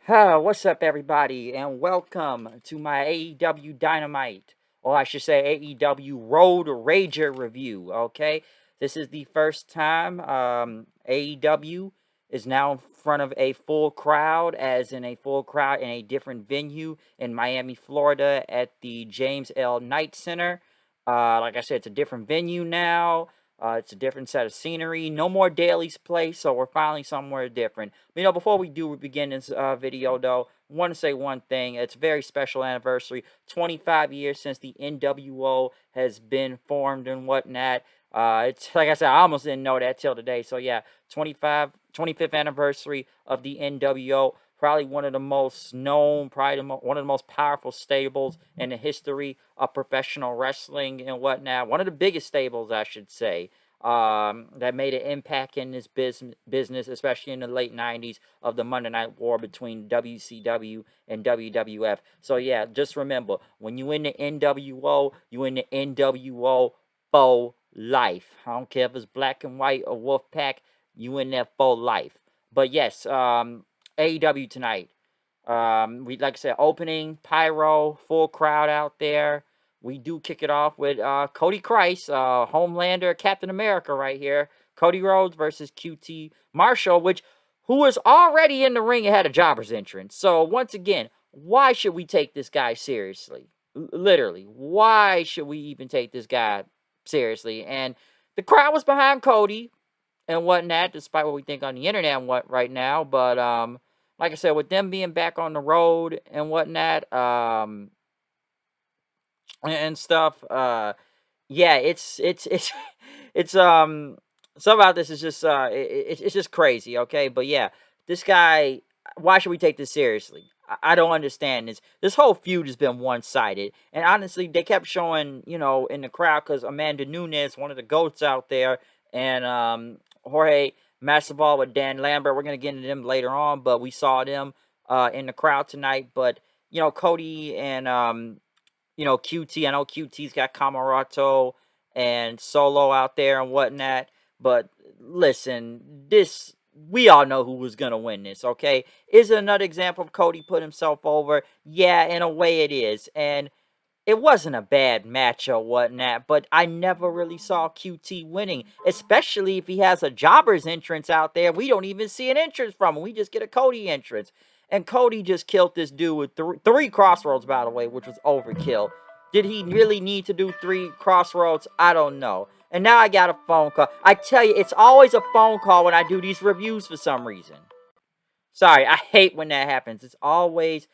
What's up, everybody, and welcome to my AEW Dynamite, or I should say AEW Road Rager review. Okay, this is the first time AEW is now in front of a full crowd, as in a full crowd in a different venue in Miami, Florida, at the James L. Knight Center. Like I said, it's a different venue now. It's a different set of scenery. No more Daly's Place, so we're finally somewhere different. Before we begin this video, though, I want to say one thing. It's a very special anniversary. 25 years since the NWO has been formed and whatnot. It's like I said, I almost didn't know that till today. So yeah, 25th anniversary of the NWO. Probably one of the most known, one of the most powerful stables in the history of professional wrestling and whatnot. One of the biggest stables, I should say, that made an impact in this business, especially in the late 90s of the Monday Night War between WCW and WWF. So yeah, just remember, when you in the NWO, you in the NWO for life. I don't care if it's black and white or Wolfpack, you in there for life. But yes, AEW tonight. We like I said, opening pyro, full crowd out there. We do kick it off with Cody Christ, Homelander, Captain America, right here. Cody Rhodes versus QT Marshall, who was already in the ring and had a jobber's entrance. So once again, why should we take this guy seriously? Literally, why should we even take this guy seriously? And the crowd was behind Cody and whatnot, despite what we think on the internet and what right now. But like I said, with them being back on the road and whatnot, and stuff, yeah, it's it's some about this is just it's just crazy, okay? But yeah, this guy, why should we take this seriously? I don't understand this. This whole feud has been one-sided, and honestly, they kept showing, in the crowd, because Amanda Nunes, one of the goats out there, and Jorge Masvidal with Dan Lambert. We're gonna get into them later on, but we saw them in the crowd tonight. But Cody and QT. I know QT's got Camarato and Solo out there and whatnot. But listen, this we all know who was gonna win this, okay? Is it another example of Cody put himself over? Yeah, in a way it is. And it wasn't a bad match or whatnot, but I never really saw QT winning, especially if he has a jobber's entrance out there. We don't even see an entrance from him. We just get a Cody entrance. And Cody just killed this dude with three crossroads, by the way, which was overkill. Did he really need to do three crossroads? I don't know. And now I got a phone call. I tell you, it's always a phone call when I do these reviews for some reason. Sorry, I hate when that happens. It's always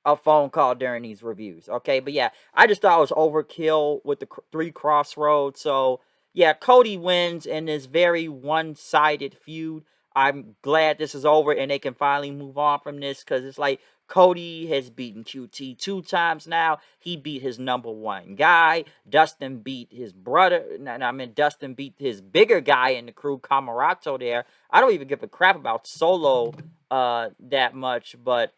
a phone call during these reviews. Okay, but yeah, I just thought it was overkill with the three crossroads. So yeah, Cody wins in this very one-sided feud. I'm glad this is over and they can finally move on from this, because it's like Cody has beaten QT two times now. He beat his number one guy. Dustin beat his brother. Dustin beat his bigger guy in the crew, Camarato there. I don't even give a crap about Solo that much, but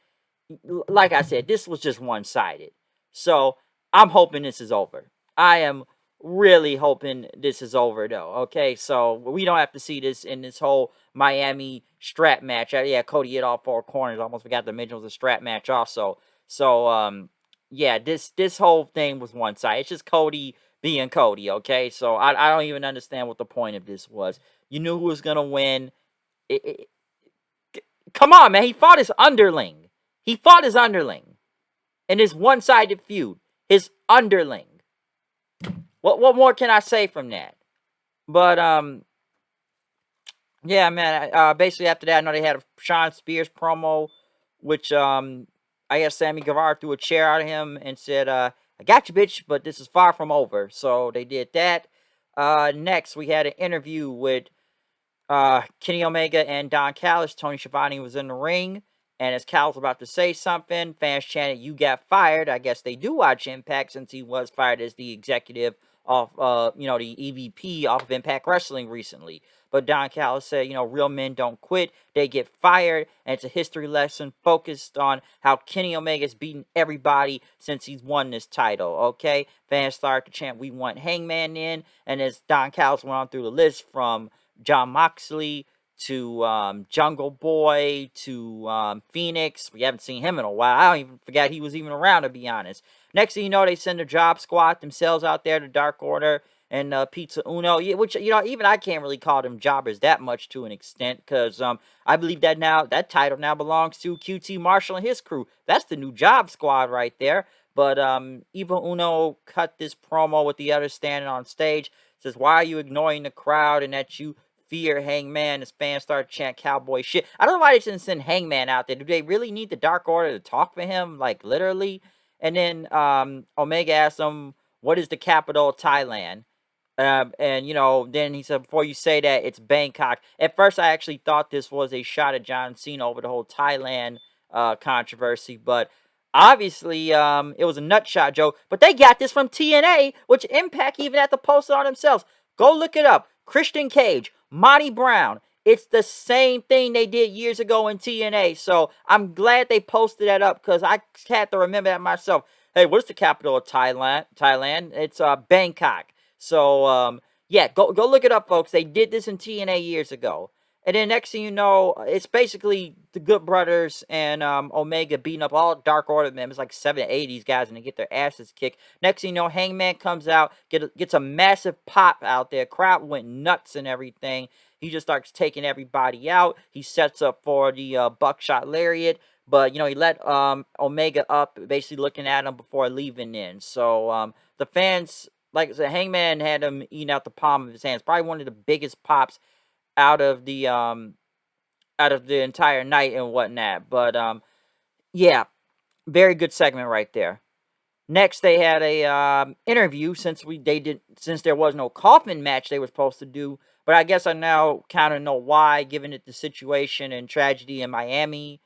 like I said, this was just one sided. So I'm hoping this is over. I am really hoping this is over, though. Okay, so we don't have to see this in this whole Miami strap match. Yeah, Cody hit all four corners. Almost forgot to mention it was a strap match also. So yeah, this whole thing was one side. It's just Cody being Cody. Okay, so I don't even understand what the point of this was. You knew who was gonna win. It, Come on, man. He fought his underling. He fought his underling in this one-sided feud. His underling. What more can I say from that? But yeah, man. Basically after that, I know they had a Sean Spears promo, which I guess Sammy Guevara threw a chair out of him and said, "I got you, bitch, but this is far from over." So they did that. Next, we had an interview with Kenny Omega and Don Callis. Tony Schiavone was in the ring, and as Callis was about to say something, fans chanted, "You got fired." I guess they do watch Impact, since he was fired as the executive of, the EVP off of Impact Wrestling recently. But Don Callis said, real men don't quit, they get fired, and it's a history lesson focused on how Kenny Omega's beaten everybody since he's won this title, okay? Fans started to chant, "We want Hangman in," and as Don Callis went on through the list from John Moxley to Jungle Boy to Phoenix. We haven't seen him in a while. I don't even forget he was even around, to be honest. Next thing you know, they send the Job Squad themselves out there, the Dark Order and Pizza Uno, which even I can't really call them jobbers that much to an extent, because I believe that now that title now belongs to QT Marshall and his crew. That's the new Job Squad right there. But Evil Uno cut this promo with the others standing on stage. Says, "Why are you ignoring the crowd and that you fear Hangman?" As fans start chanting cowboy shit. I don't know why they didn't send Hangman out there. Do they really need the Dark Order to talk for him? Like, literally? And then Omega asked him, "What is the capital of Thailand?" And then he said, "Before you say that, it's Bangkok." At first, I actually thought this was a shot at John Cena over the whole Thailand controversy, but obviously, it was a nut shot joke. But they got this from TNA, which Impact even had to post it on themselves. Go look it up. Christian Cage, Monty Brown. It's the same thing they did years ago in TNA. So I'm glad they posted that up, because I had to remember that myself. Hey, what's the capital of Thailand? It's Bangkok. So yeah, go look it up, folks. They did this in TNA years ago. And then next thing you know, it's basically the Good Brothers and Omega beating up all Dark Order members, like 7 to 8 of these guys, and they get their asses kicked. Next thing you know, Hangman comes out, gets a massive pop out there. Crowd went nuts and everything. He just starts taking everybody out. He sets up for the buckshot lariat. But, he let Omega up, basically looking at him before leaving in. So the fans, like I said, Hangman had him eating out the palm of his hands. Probably one of the biggest pops out of the entire night and whatnot. But yeah, very good segment right there. Next, they had a interview, since there was no coffin match they were supposed to do. But I guess I now kind of know why, given it the situation and tragedy in Miami,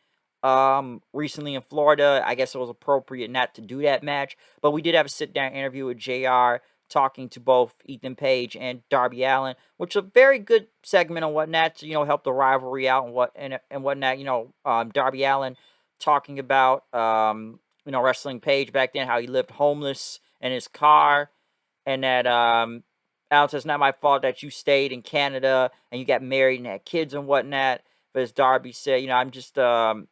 recently in Florida. I guess it was appropriate not to do that match. But we did have a sit down interview with JR, talking to both Ethan Page and Darby Allin, which was a very good segment and whatnot to help the rivalry out and whatnot. Darby Allin talking about wrestling Page back then, how he lived homeless in his car, and that Allin says, "It's not my fault that you stayed in Canada and you got married and had kids and whatnot." But as Darby said, I'm just to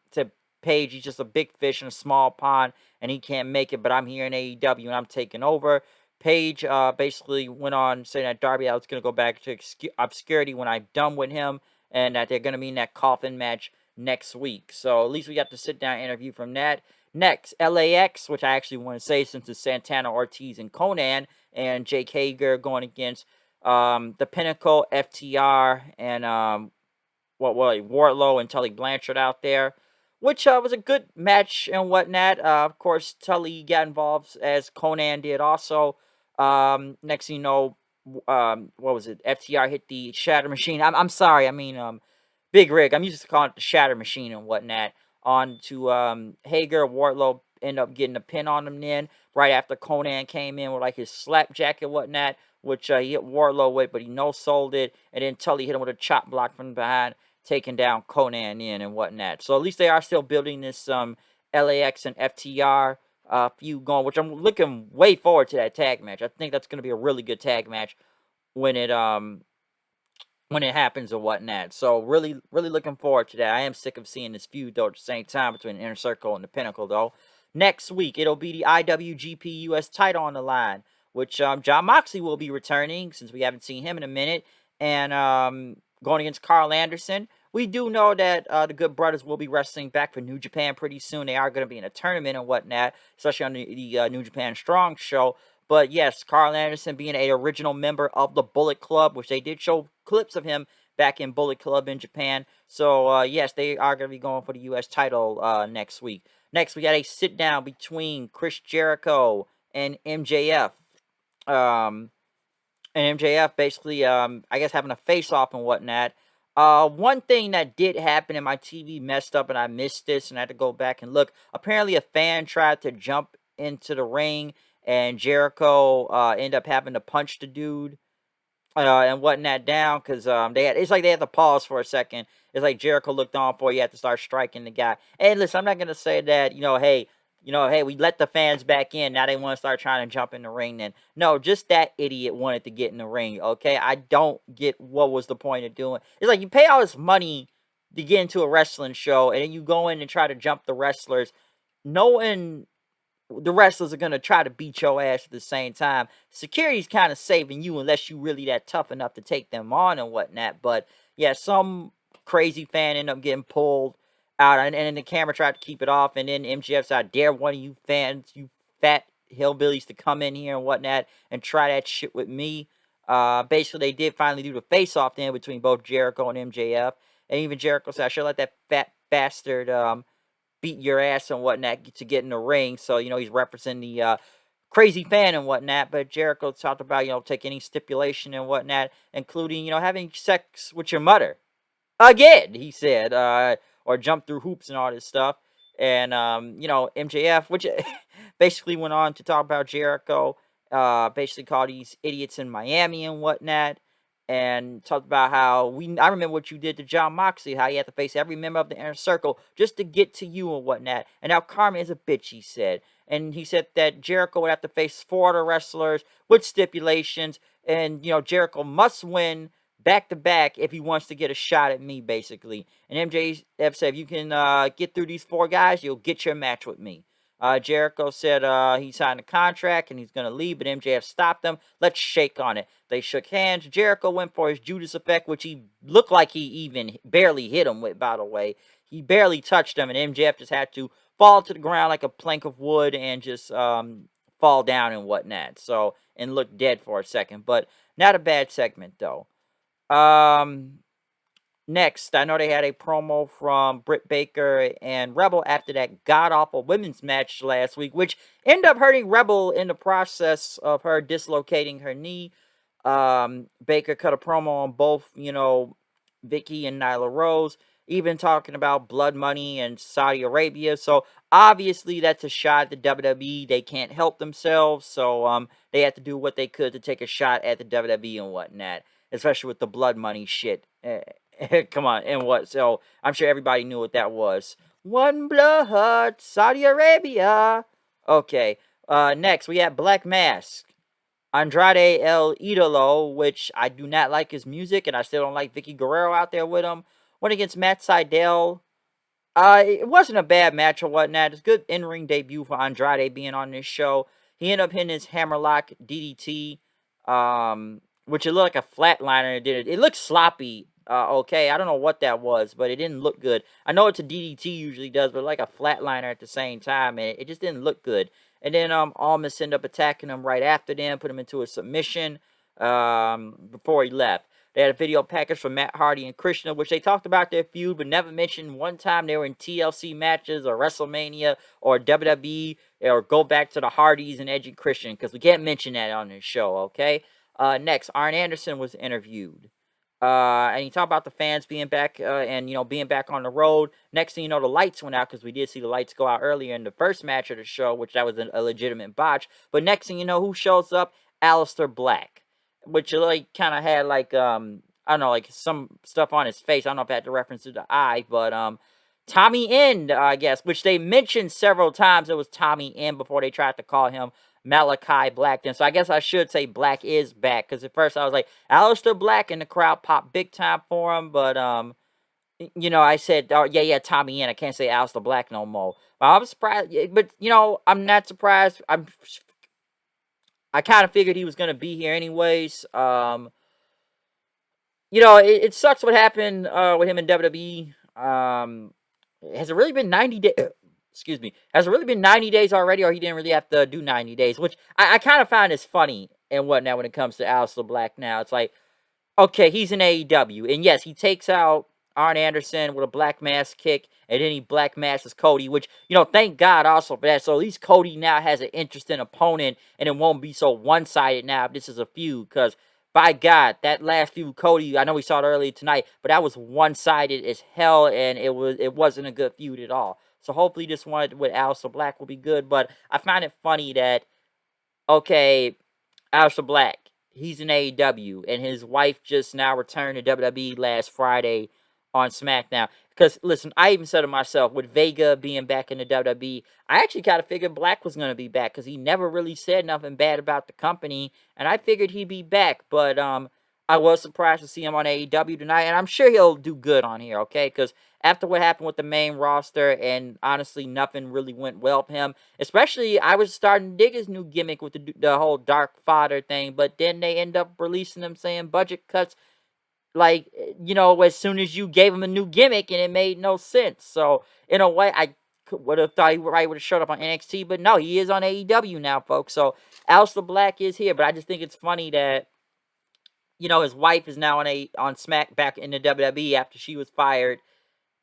Page, he's just a big fish in a small pond and he can't make it, but I'm here in AEW and I'm taking over. Page basically went on saying that Darby Allin's going to go back to obscurity when I'm done with him, and that they're going to be in that coffin match next week. So at least we got to sit down interview from that. Next, LAX, which I actually want to say, since it's Santana, Ortiz, and Conan, and Jake Hager going against the Pinnacle, FTR, and Wardlow and Tully Blanchard out there, which was a good match and whatnot. Of course, Tully got involved, as Conan did also. Next thing you know, what was it? FTR hit the Shatter Machine. I'm sorry, I mean Big Rig. I'm used to calling it the Shatter Machine and whatnot. On to Hager. Wardlow ended up getting a pin on him then, right after Conan came in with like his slapjack and whatnot, which he hit Wardlow with, but he no-sold it. And then Tully hit him with a chop block from behind, taking down Conan in and whatnot. So at least they are still building this LAX and FTR feud going, which I'm looking way forward to that tag match. I think that's going to be a really good tag match when it happens or whatnot. So really, really looking forward to that. I am sick of seeing this feud though at the same time between the Inner Circle and the Pinnacle though. Next week it'll be the IWGP US title on the line, which Jon Moxley will be returning since we haven't seen him in a minute, and going against Carl Anderson. We do know that the Good Brothers will be wrestling back for New Japan pretty soon. They are going to be in a tournament and whatnot, especially on the New Japan Strong show. But yes, Carl Anderson being an original member of the Bullet Club, which they did show clips of him back in Bullet Club in Japan. So yes, they are going to be going for the U.S. title next week. Next, we got a sit-down between Chris Jericho and MJF. And MJF basically, I guess, having a face-off and whatnot. One thing that did happen, and my TV messed up and I missed this and I had to go back and look. Apparently a fan tried to jump into the ring and Jericho ended up having to punch the dude and whatnot down, because it's like they had to pause for a second. It's like Jericho looked on for you had to start striking the guy. And listen, I'm not gonna say that hey, hey, we let the fans back in. Now they want to start trying to jump in the ring. Then no, just that idiot wanted to get in the ring. Okay, I don't get what was the point of doing. It's like you pay all this money to get into a wrestling show, and then you go in and try to jump the wrestlers, knowing the wrestlers are gonna try to beat your ass at the same time. Security's kind of saving you unless you really that tough enough to take them on and whatnot. But yeah, some crazy fan ended up getting pulled out, and then the camera tried to keep it off, and then MJF said, "I dare one of you fans, you fat hillbillies, to come in here and whatnot and try that shit with me." Basically, they did finally do the face-off then between both Jericho and MJF, and even Jericho said, "I should let that fat bastard beat your ass and whatnot to get in the ring." So, he's representing the crazy fan and whatnot. But Jericho talked about, take any stipulation and whatnot, including, having sex with your mother. Again, he said, or jump through hoops and all this stuff. And, MJF, which basically went on to talk about Jericho, basically called these idiots in Miami and whatnot, and talked about how I remember what you did to John Moxley, how you had to face every member of the inner circle just to get to you and whatnot. And now karma is a bitch, he said. And he said that Jericho would have to face 4 other wrestlers with stipulations, and, Jericho must win back to back if he wants to get a shot at me, basically. And MJF said, if you can get through these 4 guys, you'll get your match with me. Jericho said he signed a contract and he's going to leave, but MJF stopped him. Let's shake on it. They shook hands. Jericho went for his Judas effect, which he looked like he even barely hit him with, by the way. He barely touched him, and MJF just had to fall to the ground like a plank of wood and just fall down and whatnot. So, and look dead for a second. But not a bad segment, though. Um, Next, I know they had a promo from Britt Baker and Rebel after that god-awful women's match last week, which ended up hurting Rebel in the process of her dislocating her knee. Baker cut a promo on both, Vicky and Nyla Rose, even talking about blood money and Saudi Arabia. So obviously that's a shot at the WWE. They can't help themselves, so they had to do what they could to take a shot at the WWE and whatnot, especially with the blood money shit. Come on, and what? So I'm sure everybody knew what that was. One blood, Saudi Arabia. Okay. Next we have Black Mask. Andrade El Idolo, which I do not like his music, and I still don't like Vicky Guerrero out there with him. Went against Matt Sydal. It wasn't a bad match or whatnot. It's a good in-ring debut for Andrade being on this show. He ended up hitting his hammerlock DDT, which it looked like a flatliner. It looked sloppy. Okay, I don't know what that was, but it didn't look good. I know it's a DDT usually does, but like a flatliner at the same time, and it just didn't look good. And then Almas ended up attacking him right after them, put him into a submission before he left. They had a video package from Matt Hardy and Krishna, which they talked about their feud, but never mentioned one time they were in TLC matches or WrestleMania or WWE, or go back to the Hardys and Edge and Christian, because we can't mention that on this show, okay? Next, Arn Anderson was interviewed. And he talked about the fans being back and, being back on the road. Next thing you know, the lights went out, because we did see the lights go out earlier in the first match of the show, which that was a legitimate botch. But next thing you know, who shows up? Aleister Black, which kind of had I don't know, like some stuff on his face. I don't know if that had to reference to the eye, but Tommy End, I guess, which they mentioned several times. It was Tommy End before they tried to call him Malachi Black then. So I guess I should say Black is back, because at first I was like, Aleister Black, and the crowd popped big time for him. But I said, oh yeah, Tommy End. I can't say Aleister Black no more. But I'm surprised, but I'm not surprised. I kind of figured he was gonna be here anyways. It sucks what happened with him in WWE. Has it really been 90 days? Excuse me. Has it really been 90 days already, or he didn't really have to do 90 days? Which I kind of find is funny and whatnot when it comes to Aleister Black now. It's like, okay, he's in AEW, and yes, he takes out Arn Anderson with a Black Mass kick, and then he Black Masses Cody, which, thank God also for that. So at least Cody now has an interesting opponent, and it won't be so one-sided now if this is a feud, because by God, that last feud, Cody, I know we saw it earlier tonight, but that was one-sided as hell, and it wasn't a good feud at all. So hopefully this one with Aleister Black will be good, but I find it funny that, okay, Aleister Black, he's in AEW, and his wife just now returned to WWE last Friday on SmackDown. Because listen, I even said to myself, with Vega being back in the WWE, I actually kind of figured Black was going to be back because he never really said nothing bad about the company, and I figured he'd be back. But I was surprised to see him on AEW tonight, and I'm sure he'll do good on here. Okay, because after what happened with the main roster, and honestly, nothing really went well for him. Especially, I was starting to dig his new gimmick with the whole Dark Father thing, but then they end up releasing him saying budget cuts, like, as soon as you gave him a new gimmick, and it made no sense. So in a way, I would have thought he would have showed up on NXT, but no, he is on AEW now, folks. So Aleister Black is here, but I just think it's funny that his wife is now on Smack back in the WWE after she was fired,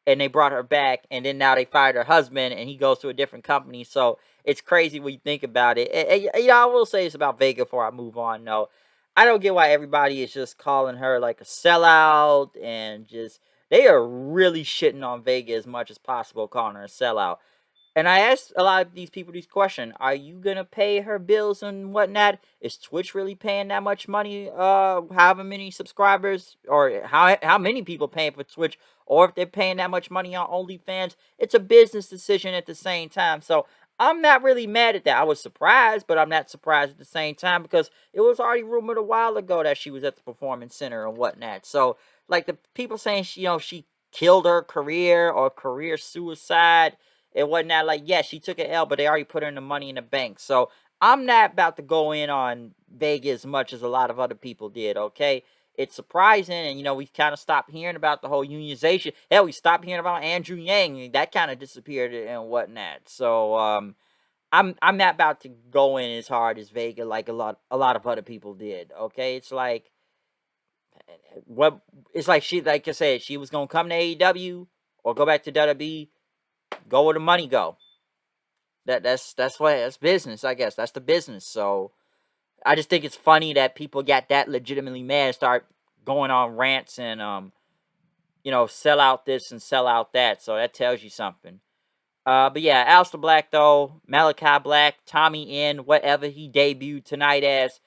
and they brought her back, and then now they fired her husband, and he goes to a different company. So it's crazy when you think about it. I will say this about Vega before I move on. No, I don't get why everybody is just calling her like a sellout, and just they are really shitting on Vega as much as possible, calling her a sellout. And I asked a lot of these people these questions. Are you gonna pay her bills and whatnot? Is Twitch really paying that much money? However many subscribers, or how many people paying for Twitch, or if they're paying that much money on OnlyFans? It's a business decision at the same time. So I'm not really mad at that. I was surprised, but I'm not surprised at the same time because it was already rumored a while ago that she was at the Performance Center and whatnot. So like the people saying she killed her career or career suicide, it wasn't that, like, yeah, she took an L, but they already put her in the Money in the Bank. So I'm not about to go in on Vegas as much as a lot of other people did, okay? It's surprising, and, we kind of stopped hearing about the whole unionization. Hell, we stopped hearing about Andrew Yang. That kind of disappeared and whatnot. So, I'm not about to go in as hard as Vega like a lot of other people did, okay? What it's like she, like I said, she was gonna come to AEW or go back to WWE, go where the money go. That's business, I guess. That's the business. So I just think it's funny that people got that legitimately mad and start going on rants and sell out this and sell out that. So that tells you something. But yeah, Aleister Black though, Malachi Black, Tommy N, whatever he debuted tonight as,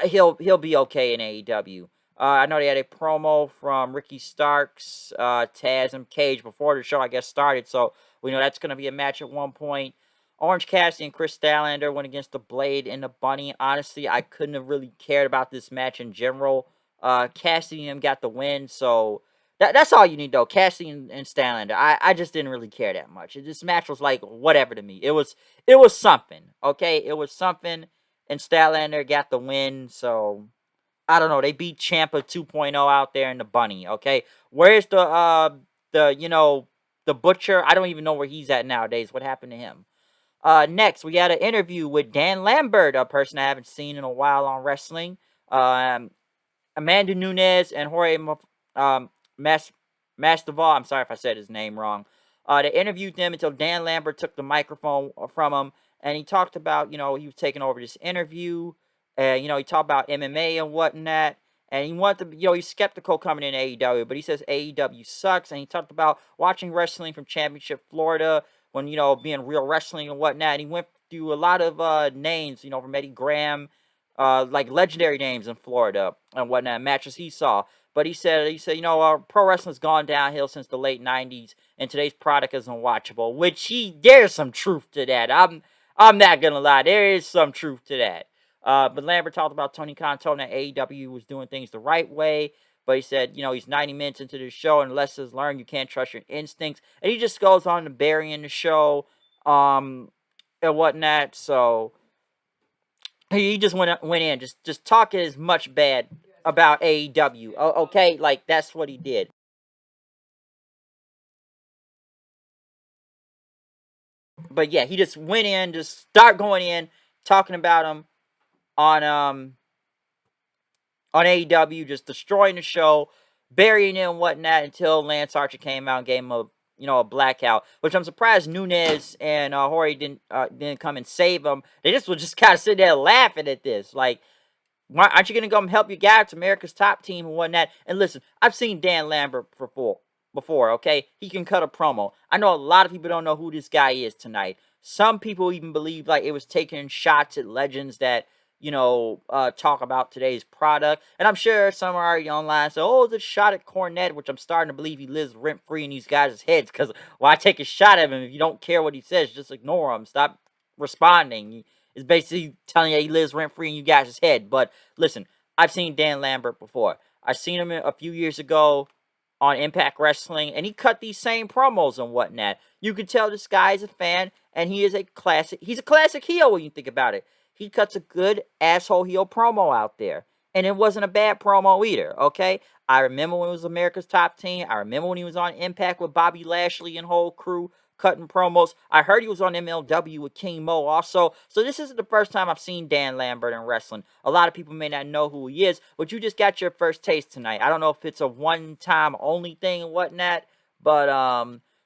he'll be okay in AEW. I know they had a promo from Ricky Starks, Taz, and Cage before the show, I guess, started. So we know that's going to be a match at one point. Orange Cassidy and Chris Statlander went against the Blade and the Bunny. Honestly, I couldn't have really cared about this match in general. Cassidy and him got the win, so that's all you need, though. Cassidy and Statlander. I just didn't really care that much. This match was like whatever to me. It was something, okay? It was something, and Statlander got the win, so I don't know. They beat Ciampa 2.0 out there in the Bunny, okay? Where's the Butcher? I don't even know where he's at nowadays. What happened to him? Next, we had an interview with Dan Lambert, a person I haven't seen in a while on wrestling. Amanda Nunes and Jorge Mas Masvidal. I'm sorry if I said his name wrong. They interviewed them until Dan Lambert took the microphone from him, and he talked about, he was taking over this interview, and, he talked about MMA and whatnot, and he wanted to, he's skeptical coming in AEW, but he says AEW sucks, and he talked about watching wrestling from Championship Florida when, being real wrestling and whatnot, and he went through a lot of names, from Eddie Graham, like legendary names in Florida and whatnot, matches he saw. But he said, pro wrestling's gone downhill since the late '90s, and today's product is unwatchable. There's some truth to that. I'm not gonna lie, there is some truth to that. But Lambert talked about Tony Khan told him that AEW was doing things the right way. But he said, he's 90 minutes into the show, and lessons learned, you can't trust your instincts. And he just goes on to burying the show, and whatnot. So he just went in, just talking as much bad about AEW. Okay, like that's what he did. But yeah, he just went in, just start going in, talking about him on on AEW, just destroying the show, burying it and whatnot until Lance Archer came out and gave him a blackout. Which I'm surprised Nunes and Jorge didn't come and save him. They just were just kind of sitting there laughing at this, like, why aren't you gonna come help your guy? It's America's top team and whatnot. And listen, I've seen Dan Lambert before, okay? He can cut a promo. I know a lot of people don't know who this guy is tonight. Some people even believe like it was taking shots at legends that talk about today's product. And I'm sure some are already online. So, oh, the shot at Cornette, which I'm starting to believe he lives rent free in these guys' heads. Because why take a shot at him if you don't care what he says? Just ignore him. Stop responding. It's basically telling you he lives rent free in you guys' head. But listen, I've seen Dan Lambert before. I've seen him a few years ago on Impact Wrestling, and he cut these same promos and whatnot. You can tell this guy is a fan, and he is a classic. He's a classic heel when you think about it. He cuts a good asshole heel promo out there, and it wasn't a bad promo either. Okay, I remember when it was America's Top Team. I remember when he was on Impact with Bobby Lashley and whole crew cutting promos. I heard he was on MLW with King Mo also. So this isn't the first time I've seen Dan Lambert in wrestling. A lot of people may not know who he is, but you just got your first taste tonight. I don't know if it's a one-time only thing and whatnot, but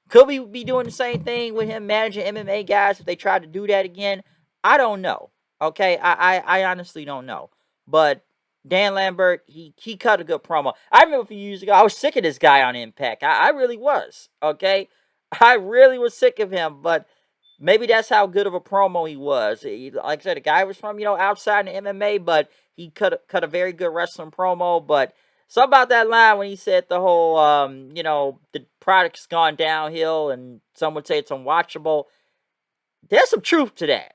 could we be doing the same thing with him managing MMA guys if they tried to do that again? I don't know. Okay, I honestly don't know. But Dan Lambert, he cut a good promo. I remember a few years ago, I was sick of this guy on Impact. I really was. Okay, I really was sick of him, but maybe that's how good of a promo he was. Like I said, the guy was from, outside the MMA, but he cut a very good wrestling promo. But something about that line when he said the whole, the product's gone downhill, and some would say it's unwatchable. There's some truth to that.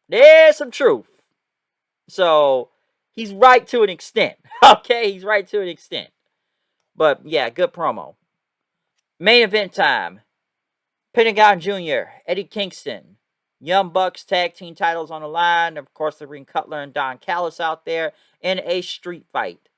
There's some truth. So he's right to an extent. Okay, he's right to an extent. But yeah, good promo. Main event time. Pentagon Jr., Eddie Kingston, Young Bucks tag team titles on the line. Of course, the Ring Cutler and Don Callis out there in a street fight.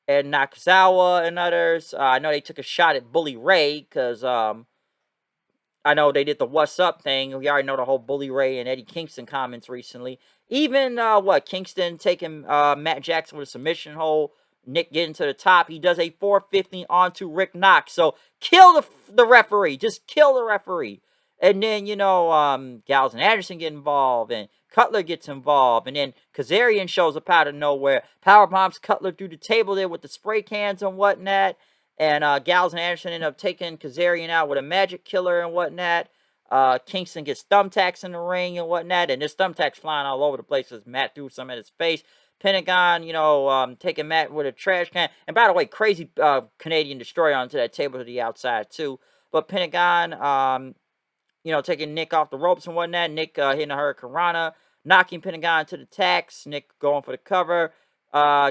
And Nakazawa and others. I know they took a shot at Bully Ray because I know they did the "What's Up" thing. We already know the whole Bully Ray and Eddie Kingston comments recently. Even Kingston taking Matt Jackson with a submission hold. Nick getting to the top. He does a 450 onto Rick Knox. So kill the referee. Just kill the referee. And then, Gallows and Anderson get involved, and Cutler gets involved, and then Kazarian shows up out of nowhere. Power bombs Cutler through the table there with the spray cans and whatnot. And Gallows and Anderson end up taking Kazarian out with a magic killer and whatnot. Kingston gets thumbtacks in the ring and whatnot, and there's thumbtacks flying all over the place as Matt threw some at his face. Pentagon, taking Matt with a trash can. And by the way, crazy Canadian Destroyer onto that table to the outside too. But Pentagon, taking Nick off the ropes and whatnot. Nick hitting a Hurricane Rana, knocking Pentagon to the tacks. Nick going for the cover.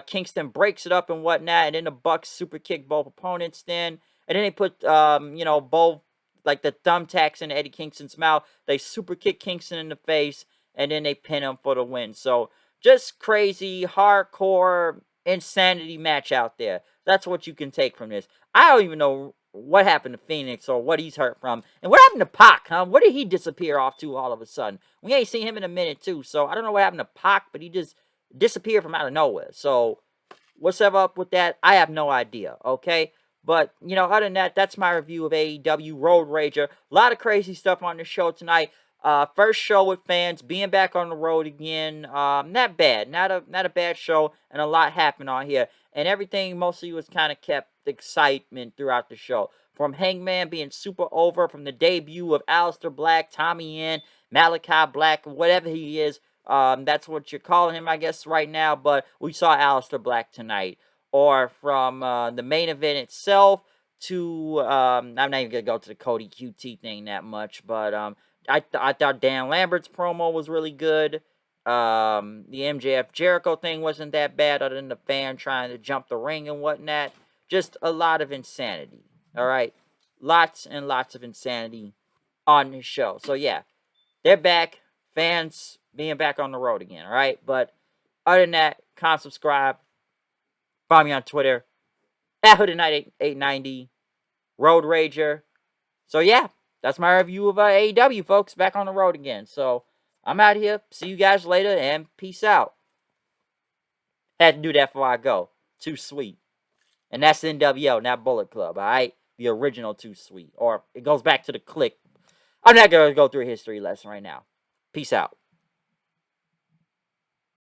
Kingston breaks it up and whatnot. And then the Bucks super kick both opponents then. And then they put, both, like the thumbtacks in Eddie Kingston's mouth. They super kick Kingston in the face. And then they pin him for the win. So, just crazy, hardcore, insanity match out there. That's what you can take from this. I don't even know what happened to Phoenix or what he's hurt from. And what happened to Pac, huh? Where did he disappear off to all of a sudden? We ain't seen him in a minute, too. So, I don't know what happened to Pac, but he just disappeared from out of nowhere. So, what's up with that? I have no idea, okay? But, other than that, that's my review of AEW Road Rager. A lot of crazy stuff on the show tonight. First show with fans, being back on the road again. Not bad. Not a bad show, and a lot happened on here. And everything mostly was kind of kept excitement throughout the show. From Hangman being super over, from the debut of Aleister Black, Tommy End, Malachi Black, whatever he is. That's what you're calling him, I guess, right now. But we saw Aleister Black tonight. Or from the main event itself to, I'm not even going to go to the Cody QT thing that much, but I thought Dan Lambert's promo was really good. The MJF Jericho thing wasn't that bad, other than the fan trying to jump the ring and whatnot. Just a lot of insanity. All right, lots and lots of insanity on this show. So yeah, they're back. Fans being back on the road again. All right, but other than that, subscribe. Follow me on Twitter at HoodedKnight890, Road Rager. So yeah, that's my review of AEW, folks. Back on the road again. So I'm out here. See you guys later, and peace out. Had to do that before I go. Too Sweet. And that's NWO, not Bullet Club, alright? The original Too Sweet. Or it goes back to the Click. I'm not going to go through a history lesson right now. Peace out.